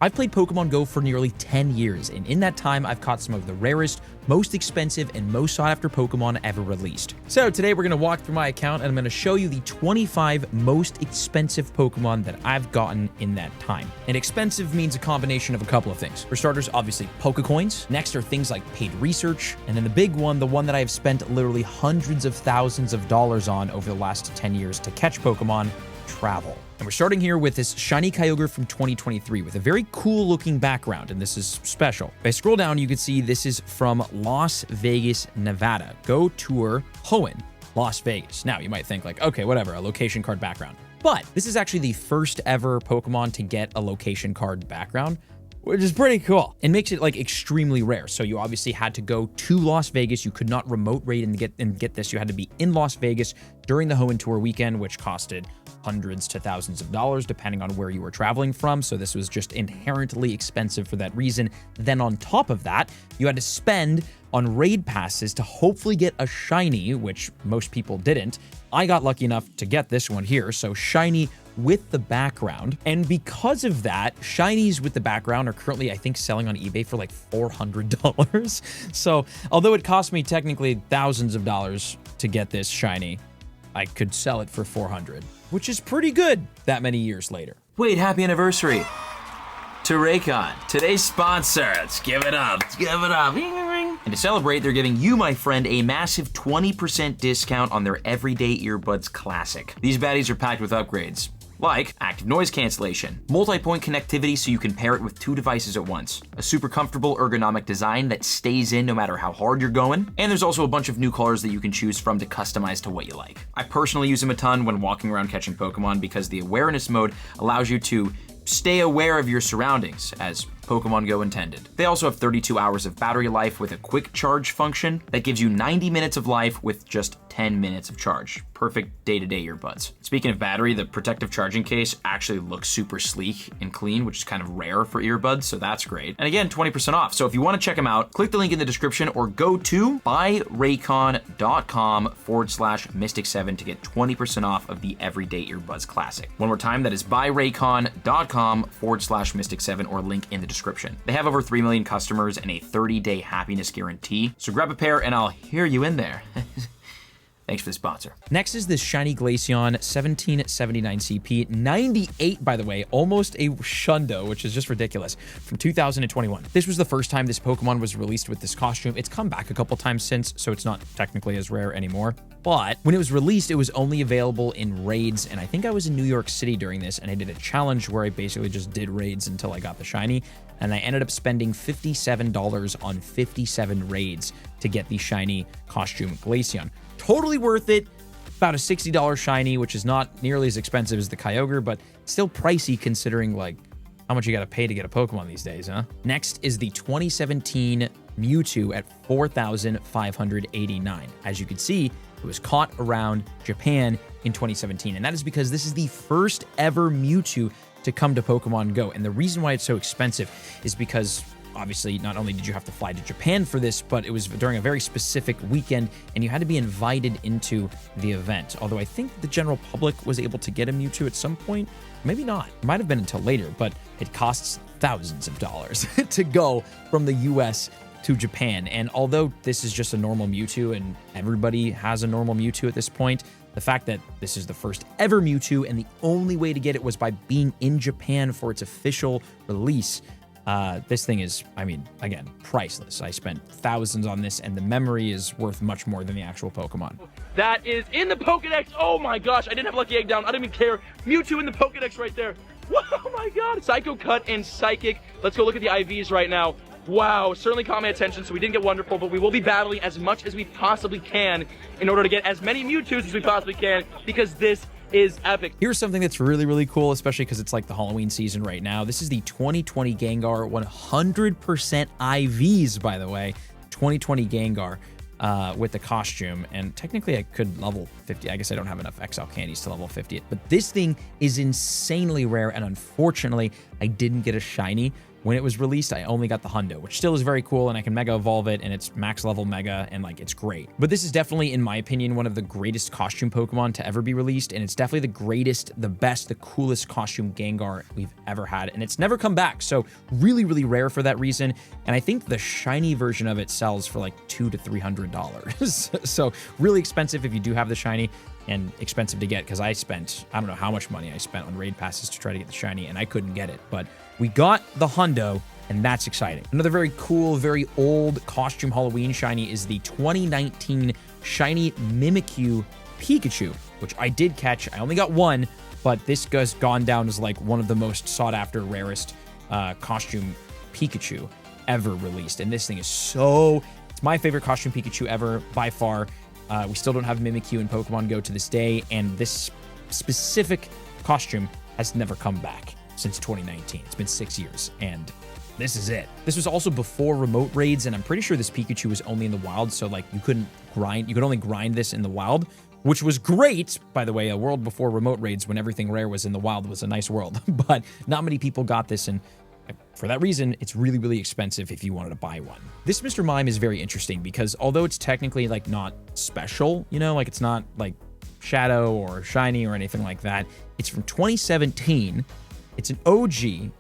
I've played Pokemon Go for nearly 10 years, and in that time, I've caught some of the rarest, most expensive, and most sought-after Pokemon ever released. So today we're going to walk through my account, and I'm going to show you the 25 most expensive Pokemon that I've gotten in that time. And expensive means a combination of a couple of things. For starters, obviously, Pokecoins. Next are things like paid research. And then the big one, the one that I've spent literally hundreds of thousands of dollars on over the last 10 years to catch Pokemon, travel. And we're starting here with this shiny Kyogre from 2023 with a very cool looking background, and this is special. If I scroll down, you can see this is from Las Vegas, Nevada. Go tour Hoenn, Las Vegas. Now, you might think like, okay, whatever, a location card background. But this is actually the first ever Pokemon to get a location card background, which is pretty cool. It makes it like extremely rare. So you obviously had to go to Las Vegas. You could not remote raid and get this. You had to be in Las Vegas during the Hoenn tour weekend, which costed hundreds to thousands of dollars, depending on where you were traveling from. So this was just inherently expensive for that reason. Then on top of that, you had to spend on raid passes to hopefully get a shiny, which most people didn't. I got lucky enough to get this one here. So shiny with the background. And because of that, shinies with the background are currently, I think, selling on eBay for like $400. So although it cost me technically thousands of dollars to get this shiny, I could sell it for $400, which is pretty good that many years later. Wait, happy anniversary to Raycon, today's sponsor. Let's give it up. Let's give it up. And to celebrate, they're giving you, my friend, a massive 20% discount on their Everyday Earbuds Classic. These baddies are packed with upgrades, like active noise cancellation, multi-point connectivity so you can pair it with 2 devices at once, a super comfortable ergonomic design that stays in no matter how hard you're going, and there's also a bunch of new colors that you can choose from to customize to what you like. I personally use them a ton when walking around catching Pokemon because the awareness mode allows you to stay aware of your surroundings, as Pokemon Go intended. They also have 32 hours of battery life with a quick charge function that gives you 90 minutes of life with just 10 minutes of charge. Perfect day-to-day earbuds. Speaking of battery, the protective charging case actually looks super sleek and clean, which is kind of rare for earbuds, so that's great. And again, 20% off. So if you want to check them out, click the link in the description or go to buyraycon.com/Mystic7 to get 20% off of the Everyday Earbuds Classic. One more time, that is buyraycon.com/Mystic7 or link in the description. They have over 3 million customers and a 30-day happiness guarantee. So grab a pair and I'll hear you in there. Thanks for the sponsor. Next is this shiny Glaceon, 1779 CP, 98, by the way, almost a Shundo, which is just ridiculous, from 2021. This was the first time this Pokemon was released with this costume. It's come back a couple times since, so it's not technically as rare anymore. But when it was released, it was only available in raids, and I think I was in New York City during this, and I did a challenge where I basically just did raids until I got the shiny, and I ended up spending $57 on 57 raids to get the shiny costume Glaceon. Totally worth it. About a $60 shiny, which is not nearly as expensive as the Kyogre, but still pricey considering like how much you got to pay to get a Pokemon these days, huh? Next is the 2017 Mewtwo at $4,589. As you can see, it was caught around Japan in 2017, and that is because this is the first ever Mewtwo to come to Pokemon Go. And the reason why it's so expensive is because obviously, not only did you have to fly to Japan for this, but it was during a very specific weekend, and you had to be invited into the event. Although I think the general public was able to get a Mewtwo at some point. Maybe not. It might have been until later, but it costs thousands of dollars to go from the US to Japan. And although this is just a normal Mewtwo, and everybody has a normal Mewtwo at this point, the fact that this is the first ever Mewtwo, and the only way to get it was by being in Japan for its official release, this thing is, I mean, again, priceless. I spent thousands on this, and the memory is worth much more than the actual Pokemon. That is in the Pokedex. Oh my gosh, I didn't have Lucky Egg down. I didn't even care. Mewtwo in the Pokedex right there. Oh my god. Psycho Cut and Psychic. Let's go look at the IVs right now. Wow, certainly caught my attention, so we didn't get Wonderful, but we will be battling as much as we possibly can in order to get as many Mewtwo's as we possibly can, because this is epic. Here's something that's really, really cool, especially because it's like the Halloween season right now. This is the 2020 Gengar, 100% IVs, by the way. 2020 Gengar with the costume, and technically I could level 50. I guess I don't have enough XL candies to level 50 it, but this thing is insanely rare, and unfortunately I didn't get a shiny when it was released, I only got the Hundo, which still is very cool, and I can Mega Evolve it, and it's max level Mega, and like, it's great. But this is definitely, in my opinion, one of the greatest costume Pokemon to ever be released, and it's definitely the greatest, the best, the coolest costume Gengar we've ever had, and it's never come back, so really, really rare for that reason, and I think the shiny version of it sells for like $200 to $300. So really expensive if you do have the shiny, and expensive to get, because I don't know how much money I spent on raid passes to try to get the shiny, and I couldn't get it, but we got the Hundo, and that's exciting. Another very cool, very old costume Halloween shiny is the 2019 shiny Mimikyu Pikachu, which I did catch. I only got one, but this has gone down as like one of the most sought after, rarest costume Pikachu ever released. And this thing is it's my favorite costume Pikachu ever by far. We still don't have Mimikyu in Pokemon Go to this day, and this specific costume has never come back since 2019. It's been 6 years, and this is it. This was also before remote raids, and I'm pretty sure this Pikachu was only in the wild, so like you could only grind this in the wild, which was great. By the way, a world before remote raids when everything rare was in the wild was a nice world, but not many people got this, and for that reason, it's really, really expensive if you wanted to buy one. This Mr. Mime is very interesting because although it's technically like not special, you know, like it's not like Shadow or Shiny or anything like that, it's from 2017. It's an OG.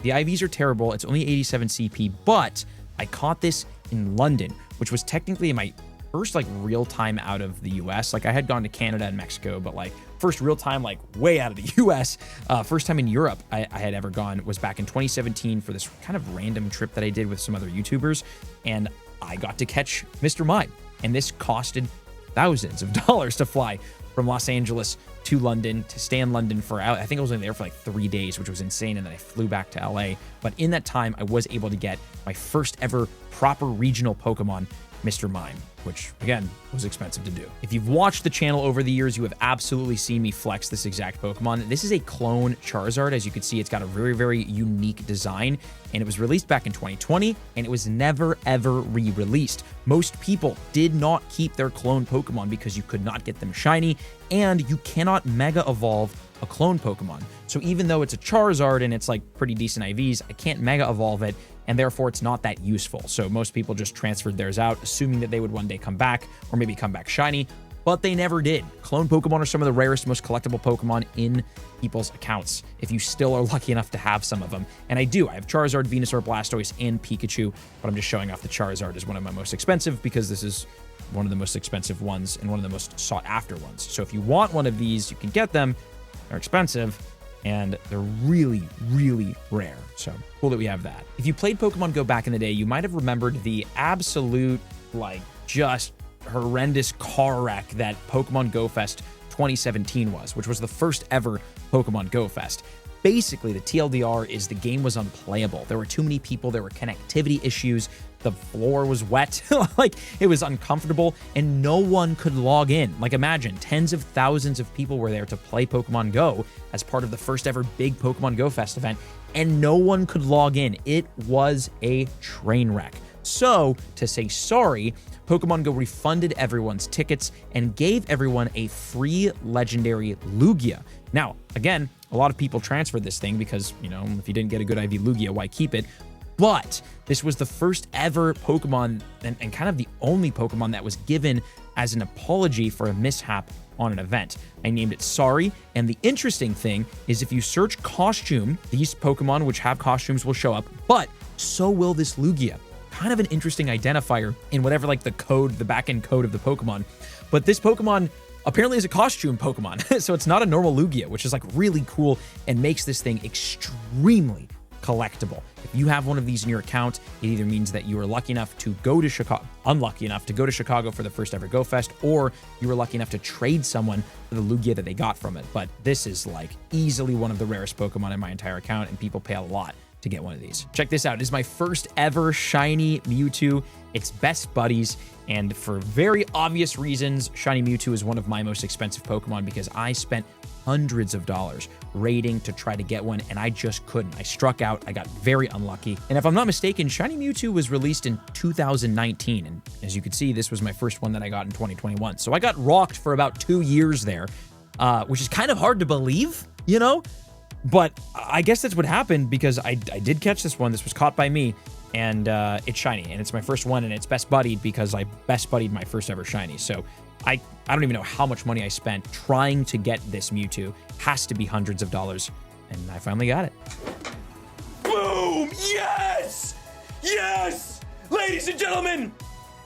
The IVs are terrible. It's only 87 CP, but I caught this in London, which was technically my first like real time out of the US. Like I had gone to Canada and Mexico, but like first real time like way out of the US. First time in Europe I had ever gone was back in 2017 for this kind of random trip that I did with some other YouTubers, and I got to catch Mr. Mime, and this costed thousands of dollars to fly from Los Angeles to London, to stay in London for, I think I was only there for like 3 days, which was insane, and then I flew back to LA. But in that time, I was able to get my first ever proper regional Pokemon, Mr. Mime, which again was expensive to do. If you've watched the channel over the years, you have absolutely seen me flex this exact Pokemon. This is a clone Charizard. As you can see, it's got a very, very unique design, and it was released back in 2020, and it was never ever re-released. Most people did not keep their clone Pokemon because you could not get them shiny, and you cannot Mega Evolve a clone Pokemon. So even though it's a Charizard and it's like pretty decent IVs, I can't Mega Evolve it, and therefore it's not that useful. So most people just transferred theirs out, assuming that they would one day come back, or maybe come back shiny, but they never did. Clone Pokemon are some of the rarest, most collectible Pokemon in people's accounts, if you still are lucky enough to have some of them. And I do. I have Charizard, Venusaur, Blastoise, and Pikachu, but I'm just showing off the Charizard as one of my most expensive because this is one of the most expensive ones and one of the most sought after ones. So if you want one of these, you can get them. They're expensive, and they're really, really rare. So cool that we have that. If you played Pokemon Go back in the day, you might have remembered the absolute, like, just horrendous car wreck that Pokemon Go Fest 2017 was, which was the first ever Pokemon Go Fest. Basically, the TLDR is the game was unplayable. There were too many people, there were connectivity issues, the floor was wet, like it was uncomfortable, and no one could log in. Like imagine, tens of thousands of people were there to play Pokemon Go as part of the first ever big Pokemon Go Fest event, and no one could log in. It was a train wreck. So, to say sorry, Pokemon Go refunded everyone's tickets and gave everyone a free legendary Lugia. Now, again, a lot of people transferred this thing because, you know, if you didn't get a good IV Lugia, why keep it? But this was the first ever Pokemon and kind of the only Pokemon that was given as an apology for a mishap on an event. I named it Sorry, and the interesting thing is if you search costume, these Pokemon which have costumes will show up, but so will this Lugia. Kind of an interesting identifier in whatever like the code, the back-end code of the Pokemon. But this Pokemon apparently is a costume Pokemon, so it's not a normal Lugia, which is like really cool and makes this thing extremely collectible. If you have one of these in your account, it either means that you were lucky enough to go to Chicago, unlucky enough to go to Chicago for the first ever Go Fest, or you were lucky enough to trade someone for the Lugia that they got from it. But this is like easily one of the rarest Pokemon in my entire account, and people pay a lot to get one of these. Check this out. It is my first ever shiny Mewtwo. It's best buddies, and for very obvious reasons, shiny Mewtwo is one of my most expensive Pokemon because I spent hundreds of dollars raiding to try to get one, and I just couldn't. I struck out. I got very unlucky. And if I'm not mistaken, shiny Mewtwo was released in 2019, and as you can see, this was my first one that I got in 2021. So I got rocked for about 2 years there, which is kind of hard to believe, you know? But I guess that's what happened because I did catch this one. This was caught by me, and it's shiny, and it's my first one, and it's best buddied because I best buddied my first ever shiny. So I don't even know how much money I spent trying to get this Mewtwo. Has to be hundreds of dollars, and I finally got it. Boom! Yes! Yes! Ladies and gentlemen,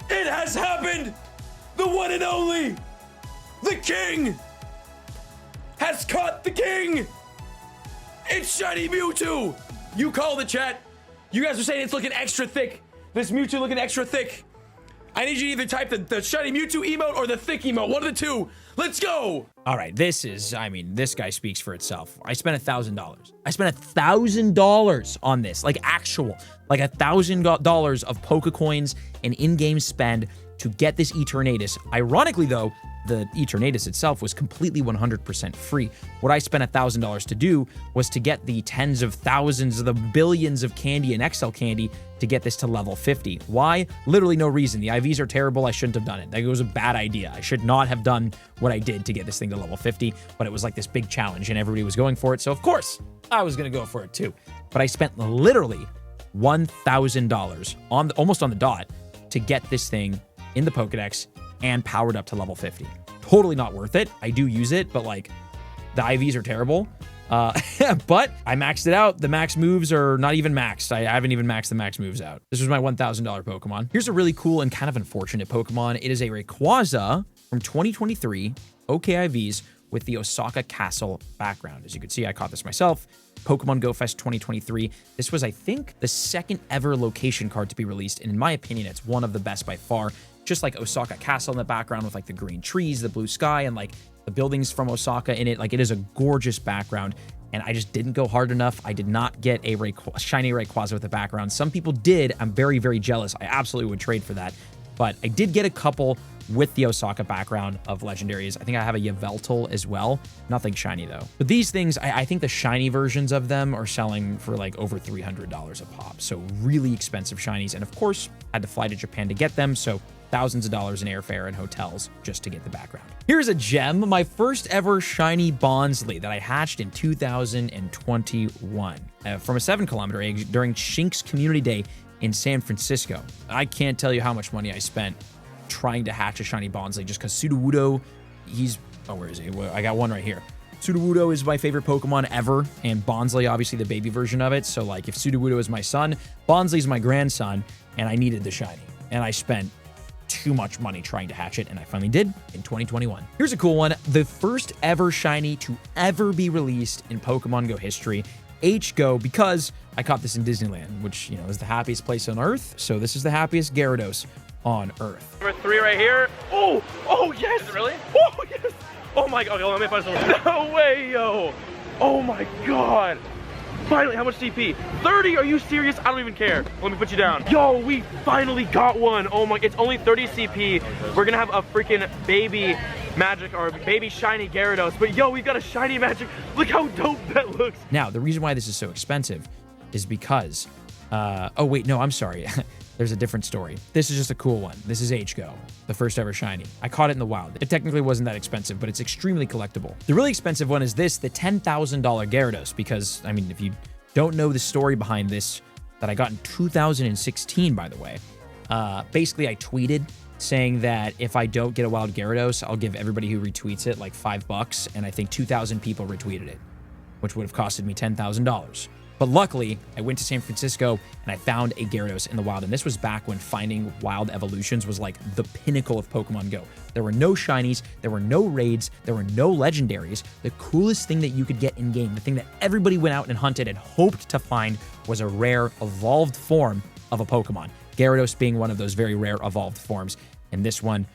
it has happened! The one and only, the king, has caught the king! It's shiny Mewtwo! You call the chat. You guys are saying it's looking extra thick. This Mewtwo looking extra thick. I need you to either type the shiny Mewtwo emote or the thick emote. One of the two. Let's go! All right, this guy speaks for itself. I spent $1,000. I spent $1,000 on this, like actual, like $1,000 of Pokecoins and in-game spend to get this Eternatus. Ironically, though, the Eternatus itself was completely 100% free. What I spent $1,000 to do was to get the tens of thousands of the billions of candy and XL candy to get this to level 50. Why? Literally no reason. The IVs are terrible. I shouldn't have done it. It was a bad idea. I should not have done what I did to get this thing to level 50, but it was like this big challenge and everybody was going for it. So of course I was going to go for it too. But I spent literally $1,000 almost on the dot to get this thing in the Pokedex and powered up to level 50. Totally not worth it. I do use it, but like the IVs are terrible. But I maxed it out. The max moves are not even maxed. I haven't even maxed the max moves out. This was my $1,000 Pokemon. Here's a really cool and kind of unfortunate Pokemon. It is a Rayquaza from 2023 OKIVs with the Osaka Castle background. As you can see, I caught this myself. Pokemon Go Fest 2023. This was, I think, the second ever location card to be released. And in my opinion, it's one of the best by far. Just like Osaka Castle in the background with like the green trees, the blue sky, and like the buildings from Osaka in it. Like it is a gorgeous background. And I just didn't go hard enough. I did not get a shiny Rayquaza with the background. Some people did. I'm very, very jealous. I absolutely would trade for that. But I did get a couple with the Osaka background of legendaries. I think I have a Yveltal as well. Nothing shiny though. But these things, I think the shiny versions of them are selling for like over $300 a pop. So really expensive shinies. And of course, I had to fly to Japan to get them. So thousands of dollars in airfare and hotels just to get the background. Here's a gem, my first ever shiny Bonsly that I hatched in 2021 from a 7-kilometer egg during Shinx Community Day in San Francisco. I can't tell you how much money I spent trying to hatch a shiny Bonsly just because Sudowoodo, where is he? Well, I got one right here. Sudowoodo is my favorite Pokemon ever, and Bonsly, obviously the baby version of it. So like if Sudowoodo is my son, Bonsly's my grandson, and I needed the shiny. And I spent too much money trying to hatch it, and I finally did in 2021. Here's a cool one. The first ever shiny to ever be released in Pokemon Go history, Go, because I caught this in Disneyland, which, you know, is the happiest place on Earth. So this is the happiest Gyarados on Earth. Number 3 right here. Oh, yes. Is it really? Oh, yes. Oh my God, okay, let me find some more. No way, yo. Oh my God. Finally, how much CP? 30, are you serious? I don't even care. Let me put you down. Yo, we finally got one. Oh my, it's only 30 CP. We're gonna have a freaking baby magic or baby shiny Gyarados. But yo, we've got a shiny magic. Look how dope that looks. Now, the reason why this is so expensive is because, oh wait, no, I'm sorry. There's a different story. This is just a cool one. This is Go, the first ever shiny. I caught it in the wild. It technically wasn't that expensive, but it's extremely collectible. The really expensive one is this, the $10,000 Gyarados, because, I mean, if you don't know the story behind this, that I got in 2016, by the way, basically I tweeted saying that if I don't get a wild Gyarados, I'll give everybody who retweets it like $5, and I think 2,000 people retweeted it, which would have costed me $10,000. But luckily, I went to San Francisco and I found a Gyarados in the wild. And this was back when finding wild evolutions was like the pinnacle of Pokemon Go. There were no shinies, there were no raids, there were no legendaries. The coolest thing that you could get in game, the thing that everybody went out and hunted and hoped to find, was a rare evolved form of a Pokemon. Gyarados being one of those very rare evolved forms. And this one,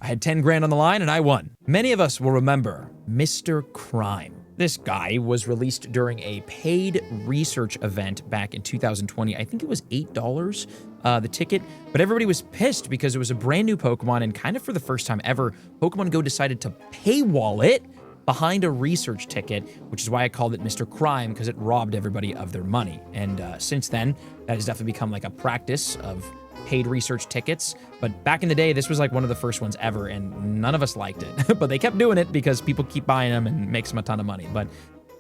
I had 10 grand on the line and I won. Many of us will remember Mr. Crime. This guy was released during a paid research event back in 2020. I think it was $8, the ticket, but everybody was pissed because it was a brand new Pokemon, and kind of for the first time ever, Pokemon Go decided to paywall it behind a research ticket, which is why I called it Mr. Crime, because it robbed everybody of their money. And since then, that has definitely become like a practice of paid research tickets. But back in the day, this was like one of the first ones ever, and none of us liked it. But they kept doing it because people keep buying them and makes them a ton of money. But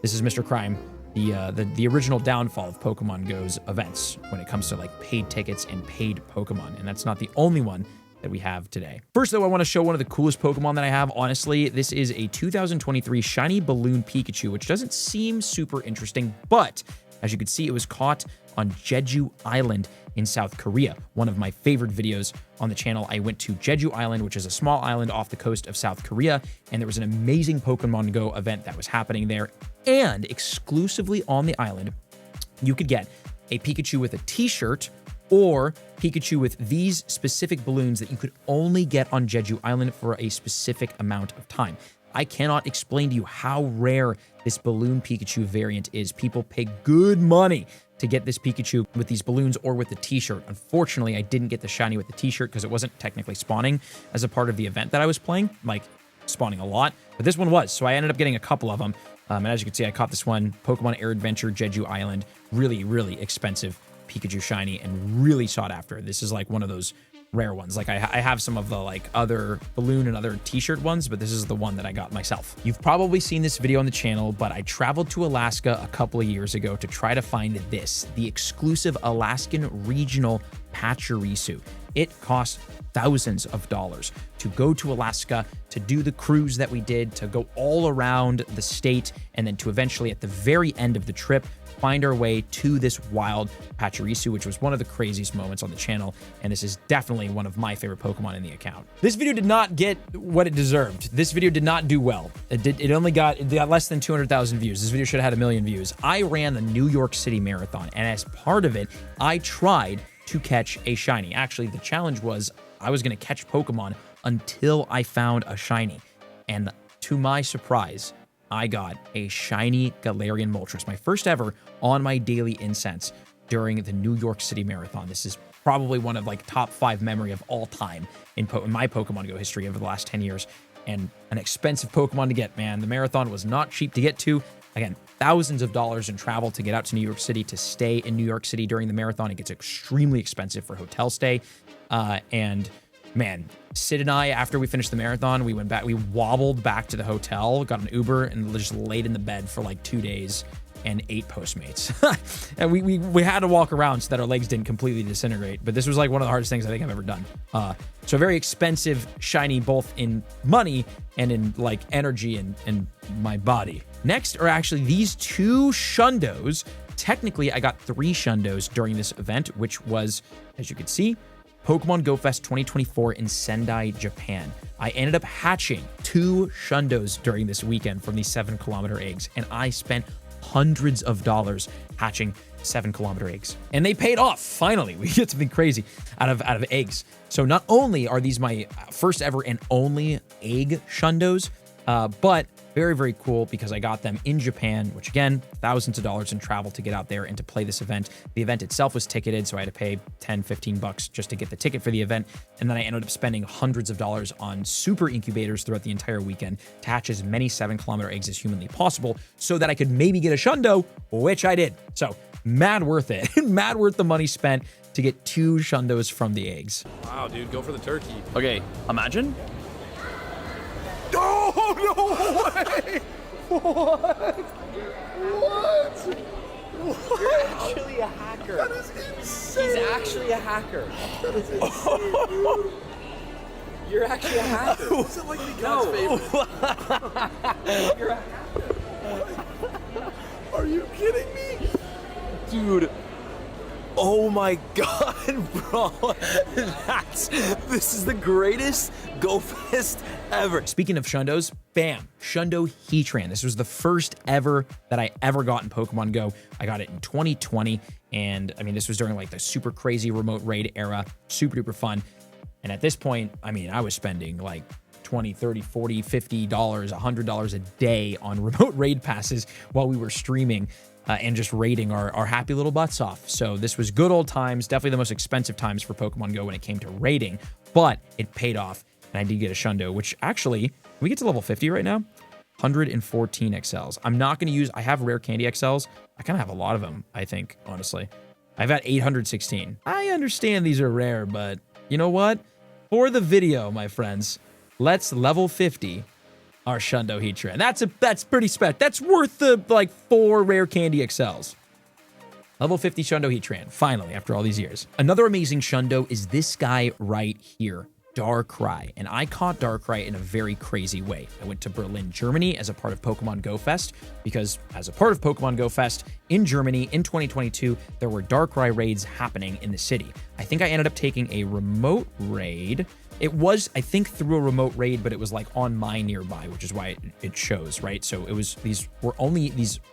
This is Mr. Crime, the original downfall of Pokemon Go's events when it comes to like paid tickets and paid Pokemon. And that's not the only one that we have today. First, though, I want to show one of the coolest Pokemon that I have. Honestly, this is a 2023 Shiny Balloon Pikachu, which doesn't seem super interesting, but as you can see, it was caught on Jeju Island in South Korea. One of my favorite videos on the channel. I went to Jeju Island, which is a small island off the coast of South Korea, and there was an amazing Pokemon Go event that was happening there. And exclusively on the island, you could get a Pikachu with a t-shirt or Pikachu with these specific balloons that you could only get on Jeju Island for a specific amount of time. I cannot explain to you how rare this balloon Pikachu variant is. People pay good money to get this Pikachu with these balloons or with the t-shirt. Unfortunately, I didn't get the shiny with the t-shirt because it wasn't technically spawning as a part of the event that I was playing, like spawning a lot, but this one was. So I ended up getting a couple of them. And as you can see, I caught this one, Pokemon Air Adventure Jeju Island. Really, really expensive Pikachu shiny and really sought after. This is like one of those rare ones. Like I have some of the like other balloon and other t-shirt ones, but this is the one that I got myself. You've probably seen this video on the channel, but I traveled to Alaska a couple of years ago to try to find this, the exclusive Alaskan regional Pachirisu. It cost thousands of dollars to go to Alaska, to do the cruise that we did, to go all around the state, and then to eventually at the very end of the trip, find our way to this wild Pachirisu, which was one of the craziest moments on the channel, and this is definitely one of my favorite Pokemon in the account. This video did not get what it deserved. This video did not do well. It only got less than 200,000 views. This video should have had 1 million views. I ran the New York City Marathon, and as part of it, I tried to catch a shiny. Actually, the challenge was I was going to catch Pokemon until I found a shiny, and to my surprise, I got a shiny Galarian Moltres, my first ever on my daily incense during the New York City Marathon. This is probably one of like top 5 memory of all time in my Pokemon Go history over the last 10 years, and an expensive Pokemon to get, man. The marathon was not cheap to get to. Again, thousands of dollars in travel to get out to New York City, to stay in New York City during the marathon. It gets extremely expensive for hotel stay. And man, Sid and I, after we finished the marathon, we wobbled back to the hotel, got an Uber, and just laid in the bed for like 2 days and ate Postmates. And we had to walk around so that our legs didn't completely disintegrate. But this was like one of the hardest things I think I've ever done. So very expensive shiny, both in money and in like energy and my body. Next are actually these 2 Shundos. Technically, I got 3 Shundos during this event, which was, as you can see, Pokemon Go Fest 2024 in Sendai, Japan. I ended up hatching 2 Shundos during this weekend from these 7-kilometer eggs, and I spent hundreds of dollars hatching 7-kilometer eggs. And they paid off, finally. We get something crazy out of eggs. So not only are these my first ever and only egg Shundos, but very, very cool because I got them in Japan, which again, thousands of dollars in travel to get out there and to play this event. The event itself was ticketed, so I had to pay 10, 15 bucks just to get the ticket for the event. And then I ended up spending hundreds of dollars on super incubators throughout the entire weekend to hatch as many 7-kilometer eggs as humanly possible so that I could maybe get a Shundo, which I did. So mad worth it. Mad worth the money spent to get 2 Shundos from the eggs. Wow, dude, go for the turkey. Okay, imagine. Oh, no way! What? You're actually a hacker. That is insane. He's actually a hacker. That is insane. You're actually a hacker. Was it like God's favorite? You're a hacker. Are you kidding me? Dude. Oh my god, bro. This is the greatest Go Fest ever. Speaking of Shundos, bam, Shundo Heatran. This was the first ever that I ever got in Pokemon Go. I got it in 2020, and I mean, this was during like the super crazy remote raid era, super duper fun. And at this point, I mean, I was spending like $20, $30, $40, $50, $100 a day on remote raid passes while we were streaming. And just raiding our happy little butts off. So this was good old times, definitely the most expensive times for Pokemon Go when it came to raiding, but it paid off, and I did get a Shundo, which actually, can we get to level 50 right now? 114 XLs. I'm not going to use, I have rare candy XLs. I kind of have a lot of them, I think, honestly. I've got 816. I understand these are rare, but you know what? For the video, my friends, let's level 50 our Shundo Heatran. That's pretty spec. That's worth the like 4 rare candy XLs. Level 50 Shundo Heatran, finally, after all these years. Another amazing Shundo is this guy right here, Darkrai. And I caught Darkrai in a very crazy way. I went to Berlin, Germany as a part of Pokemon Go Fest, because as a part of Pokemon Go Fest in Germany in 2022, there were Darkrai raids happening in the city. I think I ended up taking a remote raid. It was, I think, through a remote raid, but it was like on my nearby, which is why it shows, right? So it was, these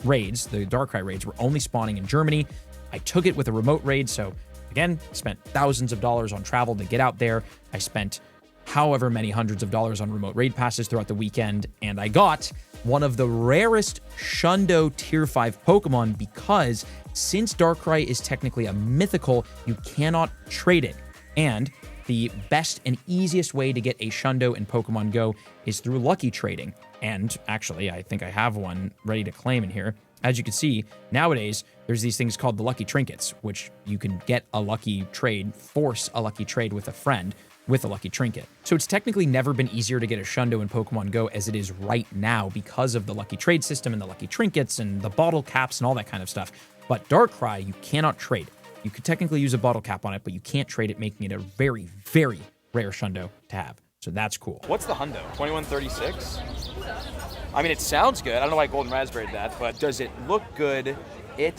raids, the Darkrai raids, were only spawning in Germany. I took it with a remote raid, so again, spent thousands of dollars on travel to get out there. I spent however many hundreds of dollars on remote raid passes throughout the weekend, and I got one of the rarest Shundo Tier 5 Pokemon because since Darkrai is technically a mythical, you cannot trade it. And the best and easiest way to get a Shundo in Pokemon Go is through lucky trading. And actually, I think I have one ready to claim in here. As you can see, nowadays, there's these things called the lucky trinkets, which you can get a lucky trade, force a lucky trade with a friend with a lucky trinket. So it's technically never been easier to get a Shundo in Pokemon Go as it is right now because of the lucky trade system and the lucky trinkets and the bottle caps and all that kind of stuff. But Darkrai, you cannot trade. You could technically use a bottle cap on it, but you can't trade it, making it a very, very rare Shundo to have. So that's cool. What's the Hundo? 2136? I mean, it sounds good. I don't know why Golden Raspberry'd that, but does it look good? It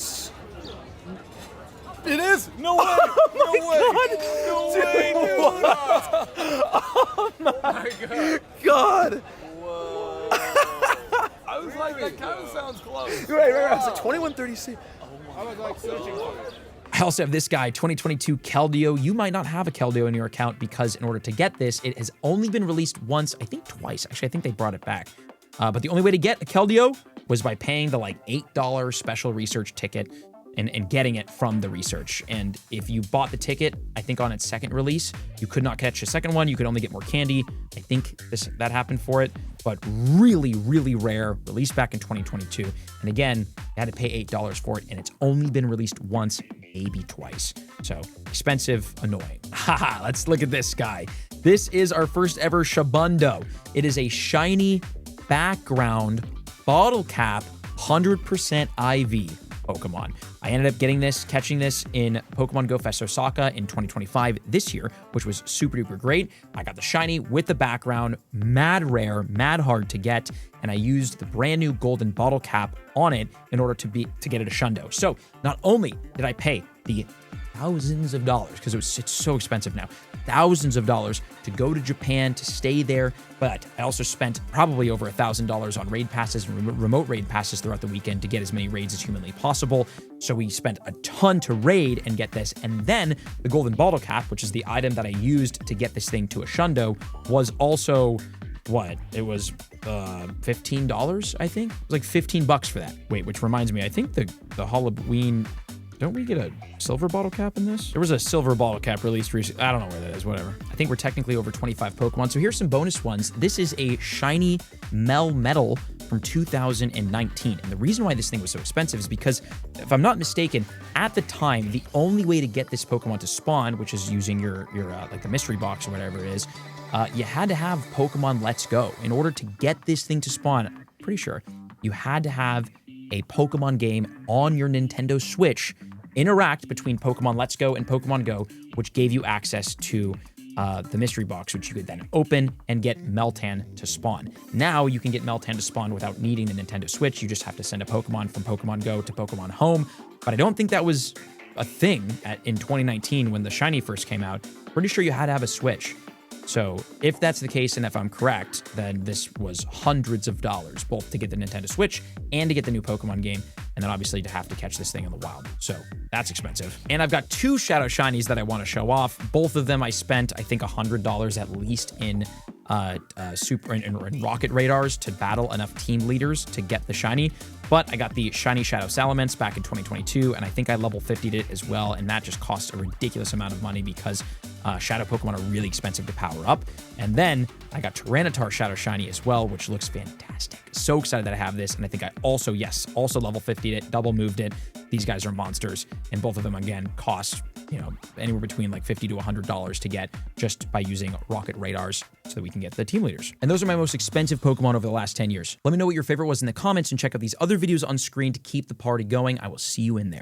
is? No way! No way! No way, dude! Oh my God! Whoa. I was like, that kind of sounds close. Right. I was like, 2136. I was like searching for it. I also have this guy, 2022 Keldeo. You might not have a Keldeo in your account because in order to get this, it has only been released once, I think twice. Actually, I think they brought it back. But the only way to get a Keldeo was by paying the like $8 special research ticket and getting it from the research. And if you bought the ticket, I think on its second release, you could not catch a second one. You could only get more candy. I think that happened for it, but really, really rare, released back in 2022. And again, you had to pay $8 for it, and it's only been released once, maybe twice. So expensive, annoying. Haha, let's look at this guy. This is our first ever Shabundo. It is a shiny background bottle cap 100% IV Pokemon. I ended up catching this in Pokemon Go Fest Osaka in 2025 this year, which was super duper great. I got the shiny with the background, mad rare, mad hard to get, and I used the brand new golden bottle cap on it in order to get it a Shundo. So not only did I pay the thousands of dollars, because it's so expensive now, thousands of dollars to go to Japan to stay there, but I also spent probably over $1,000 on raid passes and remote raid passes throughout the weekend to get as many raids as humanly possible. So we spent a ton to raid and get this, and then the golden bottle cap, which is the item that I used to get this thing to a Shundo, was also what? It was $15, I think. It was like $15 for that. Wait, which reminds me, I think the Halloween. Don't we get a silver bottle cap in this? There was a silver bottle cap released recently. I don't know where that is, whatever. I think we're technically over 25 Pokemon. So here's some bonus ones. This is a shiny Melmetal from 2019. And the reason why this thing was so expensive is because, if I'm not mistaken, at the time, the only way to get this Pokemon to spawn, which is using your like the mystery box or whatever it is, you had to have Pokemon Let's Go. In order to get this thing to spawn, I'm pretty sure, you had to have a Pokemon game on your Nintendo Switch interact between Pokemon Let's Go and Pokemon Go, which gave you access to the mystery box, which you could then open and get Meltan to spawn. Now you can get Meltan to spawn without needing the Nintendo Switch. You just have to send a Pokemon from Pokemon Go to Pokemon Home. But I don't think that was a thing in 2019 when the shiny first came out. Pretty sure you had to have a Switch. So if that's the case, and if I'm correct, then this was hundreds of dollars, both to get the Nintendo Switch and to get the new Pokemon game, and then obviously to have to catch this thing in the wild. So that's expensive. And I've got 2 Shadow Shinies that I want to show off. Both of them I spent, I think, $100 at least in Super and Rocket Radars to battle enough team leaders to get the shiny. But I got the shiny Shadow Salamence back in 2022, and I think I level 50'd it as well, and that just costs a ridiculous amount of money because Shadow Pokemon are really expensive to power up. And then I got Tyranitar Shadow Shiny as well, which looks fantastic. So excited that I have this, and I think I also level 50'd it, double moved it. These guys are monsters, and both of them, again, cost you know, anywhere between like $50 to $100 to get just by using rocket radars so that we can get the team leaders. And those are my most expensive Pokemon over the last 10 years. Let me know what your favorite was in the comments and check out these other videos on screen to keep the party going. I will see you in there.